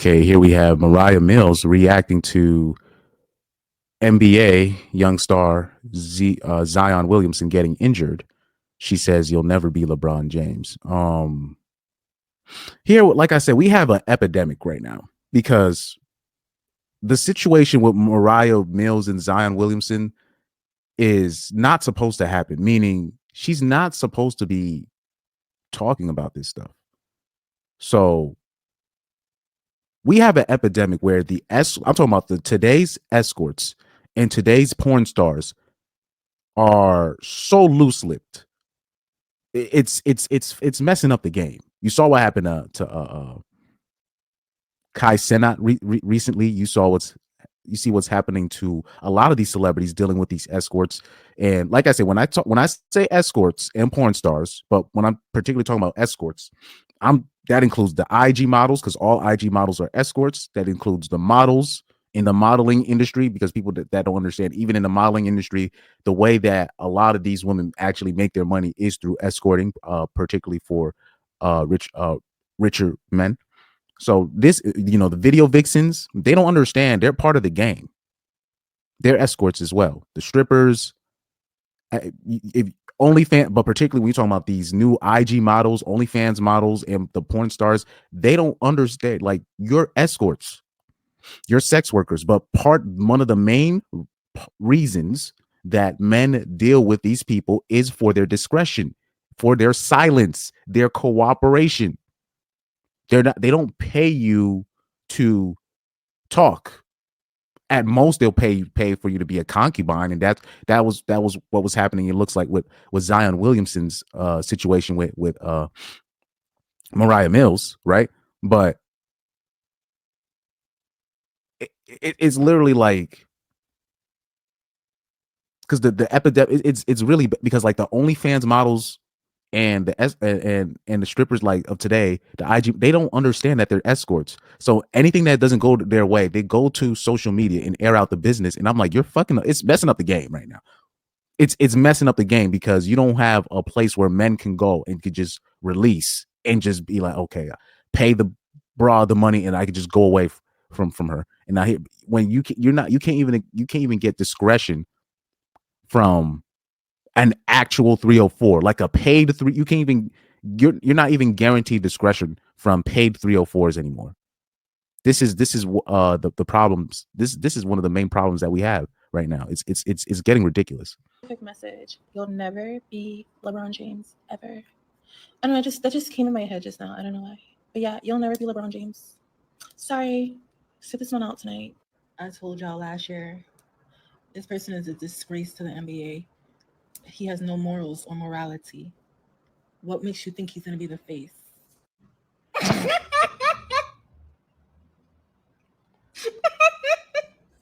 Okay, here we have Moriah Mills reacting to NBA young star Zion Williamson getting injured. She says you'll never be LeBron James. Here, like I said, we have an epidemic right now because the situation with Moriah Mills and Zion Williamson is not supposed to happen, meaning she's not supposed to be talking about this stuff. So we have an epidemic where I'm talking about today's escorts and today's porn stars are so loose-lipped. It's messing up the game. You saw what happened to Kai Cenat recently. You see what's happening to a lot of these celebrities dealing with these escorts. And like I said, when I say escorts and porn stars, but when I'm particularly talking about escorts, that includes the IG models, because all IG models are escorts. That includes the models in the modeling industry, because people that don't understand, even in the modeling industry, the way that a lot of these women actually make their money is through escorting, particularly for richer men. So this, the video vixens, they don't understand. They're part of the game. They're escorts as well. The strippers, if OnlyFans, but particularly when you're talking about these new IG models, OnlyFans models, and the porn stars, they don't understand. Like, you're escorts, you're sex workers. But one of the main reasons that men deal with these people is for their discretion, for their silence, their cooperation. They don't pay you to talk. At most, they'll pay for you to be a concubine, and that was what was happening. It looks like with Zion Williamson's situation with Moriah Mills, right? But it's literally like, because the epidemic, it's really because like the OnlyFans models and the strippers like of today, the IG, they don't understand that they're escorts. So anything that doesn't go their way, they go to social media and air out the business. And I'm like, it's messing up the game right now. It's messing up the game, because you don't have a place where men can go and could just release and just be like, okay, pay the bra the money and I could just go away from her. And now when you can't even get discretion from an actual 304, like a paid three. You can't even, you're not even guaranteed discretion from paid 304s anymore. This is the problems. This is one of the main problems that we have right now. It's getting ridiculous. Quick message: you'll never be LeBron James ever. I don't know. That just came in my head just now. I don't know why, but yeah, you'll never be LeBron James. Sorry, sit this one out tonight. I told y'all last year, this person is a disgrace to the NBA. He has no morals or morality. What makes you think he's going to be the face?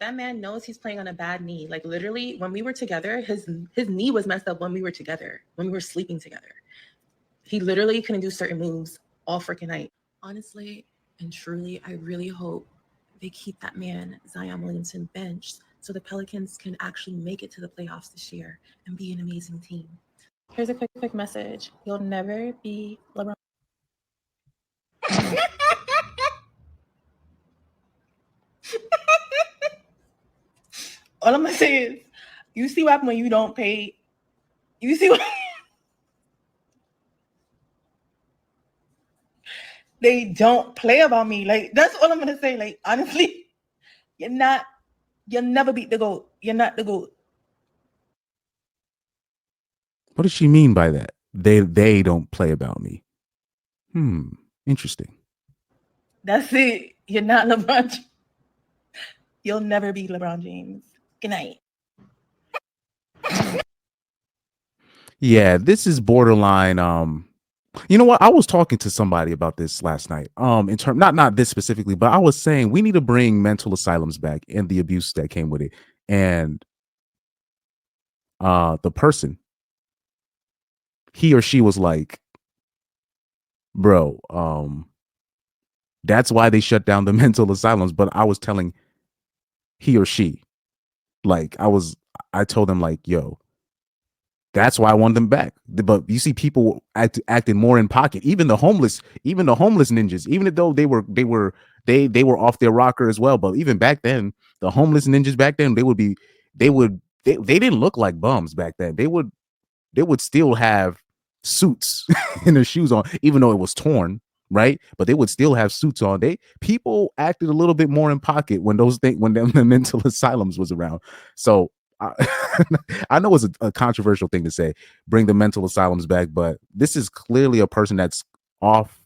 That man knows he's playing on a bad knee. Like, literally, when we were together, his knee was messed up when we were together, when we were sleeping together. He literally couldn't do certain moves all freaking night. Honestly and truly, I really hope they keep that man, Zion Williamson, benched, so the Pelicans can actually make it to the playoffs this year and be an amazing team. Here's a quick message: you'll never be LeBron. All I'm gonna say is, you see what happens when you don't pay. You see what they don't play about me. Like, that's all I'm gonna say. Like, honestly, you'll never beat the GOAT. You're not the GOAT. What does she mean by that? They don't play about me. Interesting. That's it. You're not LeBron. You'll never be LeBron James. Good night. Yeah, this is borderline. You know what? I was talking to somebody about this last night. In term, not this specifically, but I was saying we need to bring mental asylums back and the abuse that came with it. And the person, he or she was like, bro, that's why they shut down the mental asylums. But I was telling he or she, like, I told them, like, yo, that's why I wanted them back. But you see people acting more in pocket. Even the homeless ninjas, even though they were they were off their rocker as well. But even back then, the homeless ninjas back then, they didn't look like bums back then. They would still have suits and their shoes on, even though it was torn, right? But they would still have suits on. People acted a little bit more in pocket when the mental asylums was around. So I, I know it's a controversial thing to say, bring the mental asylums back, but this is clearly a person that's off,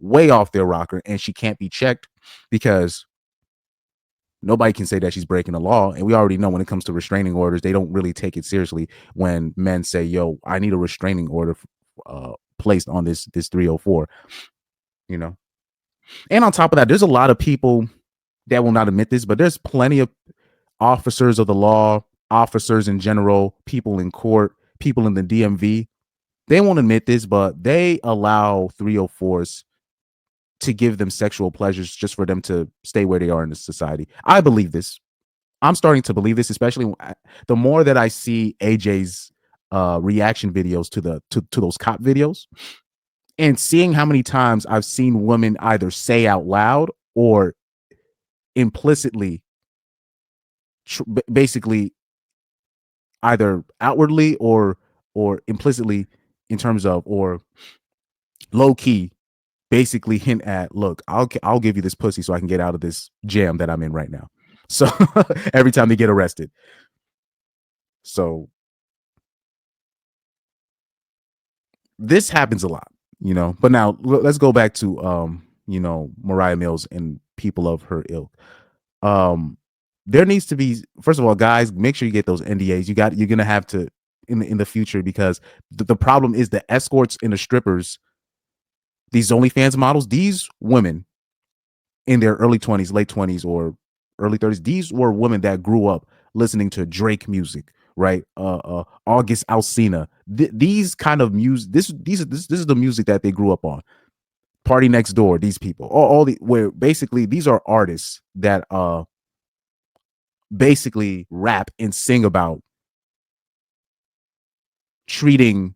way off their rocker, and she can't be checked because nobody can say that she's breaking the law. And we already know when it comes to restraining orders, they don't really take it seriously when men say, yo, I need a restraining order placed on this 304, you know. And on top of that, there's a lot of people that will not admit this, but there's plenty of officers of the law, officers in general, people in court, people in the DMV. They won't admit this, but they allow 304s to give them sexual pleasures just for them to stay where they are in the society. I believe this. I'm starting to believe this, especially the more that I see AJ's reaction videos to those cop videos, and seeing how many times I've seen women either say out loud or implicitly, basically either outwardly or implicitly, in terms of, or low key, basically hint at, look, I'll give you this pussy so I can get out of this jam that I'm in right now. So every time they get arrested. So this happens a lot, but now let's go back to Moriah Mills and people of her ilk. There needs to be, first of all, guys, make sure you get those NDAs. You're gonna have to in the future, because the problem is the escorts and the strippers, these OnlyFans models, these women in their early 20s, late 20s, or early 30s, these were women that grew up listening to Drake music, right? August Alsina, these kind of music. This is the music that they grew up on. Party Next Door, these people, where basically these are artists that basically rap and sing about treating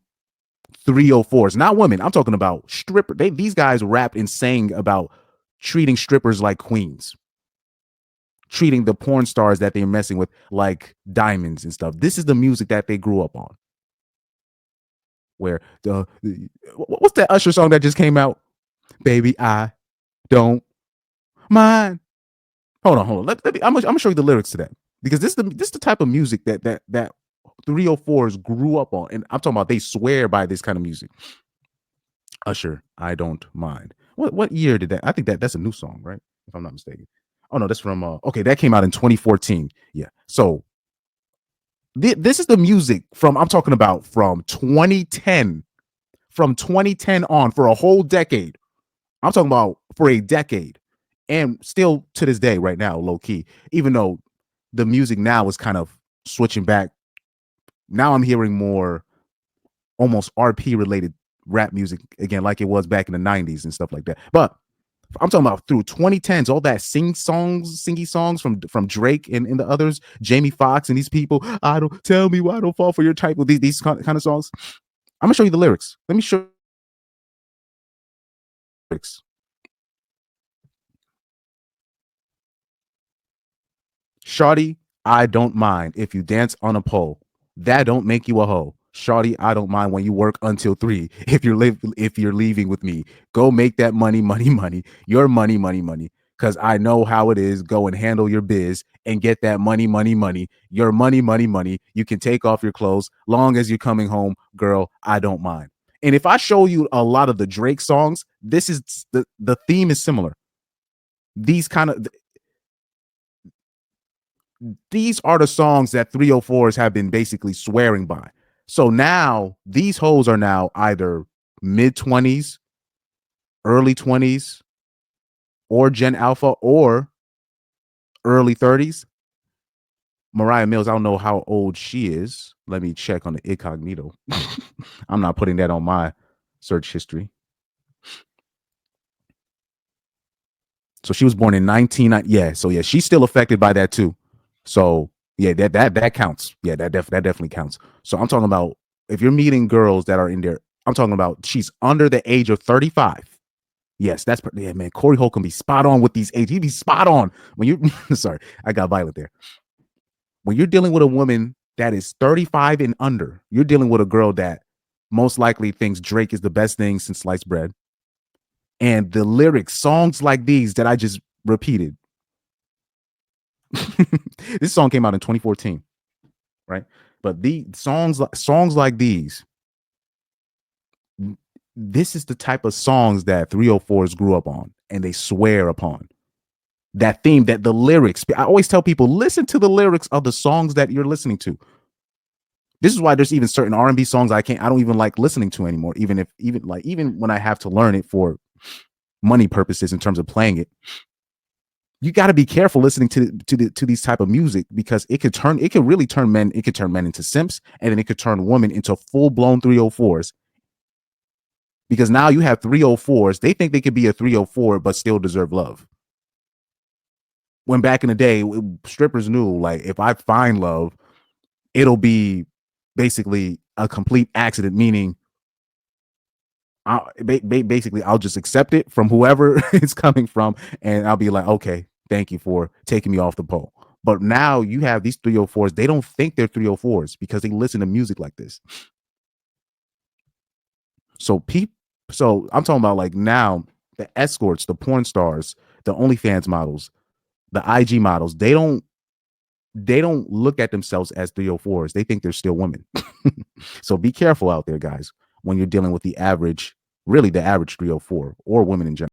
304s, not women. I'm talking about stripper. These guys rapped and sang about treating strippers like queens, treating the porn stars that they're messing with like diamonds and stuff. This is the music that they grew up on. Where what's that Usher song that just came out? Baby, I don't mind. Hold on. I'm gonna show you the lyrics to that, because this is the type of music that 304s grew up on, and I'm talking about they swear by this kind of music. Usher, I don't mind. What year did that? I think that's a new song, right? If I'm not mistaken. Oh no, that's from okay, that came out in 2014. Yeah. So this is the music I'm talking about from 2010. From 2010 on, for a whole decade. I'm talking about for a decade. And still to this day, right now, low key, even though the music now is kind of switching back. Now I'm hearing more almost RP related rap music again, like it was back in the 90s and stuff like that. But I'm talking about through 2010s, all that singy songs from Drake and the others, Jamie Foxx and these people. I don't tell me why I don't fall for your type of these kind of songs. I'm gonna show you the lyrics. Let me show you the lyrics. Shawty, I don't mind if you dance on a pole. That don't make you a hoe. Shawty, I don't mind when you work until 3. If you're leaving with me, go make that money. Your money. Cause I know how it is. Go and handle your biz and get that money. Your money. You can take off your clothes long as you're coming home, girl. I don't mind. And if I show you a lot of the Drake songs, this is the theme is similar. These are the songs that 304s have been basically swearing by. So now these hoes are now either mid 20s, early 20s, or Gen Alpha, or early 30s. Moriah Mills, I don't know how old she is. Let me check on the incognito. I'm not putting that on my search history. So she was born in 1990. Yeah, so yeah, she's still affected by that too. So yeah, that counts. Yeah, that definitely counts. So I'm talking about, if you're meeting girls that are in there, I'm talking about she's under the age of 35. Yes, yeah, man. Corey Holcomb be spot on with these age. He be spot on when you. Sorry, I got violent there. When you're dealing with a woman that is 35 and under, you're dealing with a girl that most likely thinks Drake is the best thing since sliced bread. And the lyrics, songs like these that I just repeated. This song came out in 2014, right? But the songs like these, this is the type of songs that 304s grew up on and they swear upon. That theme, that the lyrics, I always tell people, listen to the lyrics of the songs that you're listening to. This is why there's even certain R&B songs I don't even like listening to anymore, even when I have to learn it for money purposes in terms of playing it. You got to be careful listening to these type of music, because it could really turn men into simps, and then it could turn women into full-blown 304s. Because now you have 304s, they think they could be a 304 but still deserve love. When back in the day, strippers knew, like, if I find love, it'll be basically a complete accident, meaning basically I'll just accept it from whoever it's coming from, and I'll be like, okay, thank you for taking me off the pole. But now you have these 304s, they don't think they're 304s because they listen to music like this. So I'm talking about, like, now the escorts, the porn stars, the OnlyFans models, the IG models, they don't look at themselves as 304s. They think they're still women. So be careful out there, guys, when you're dealing with the average 304 or women in general.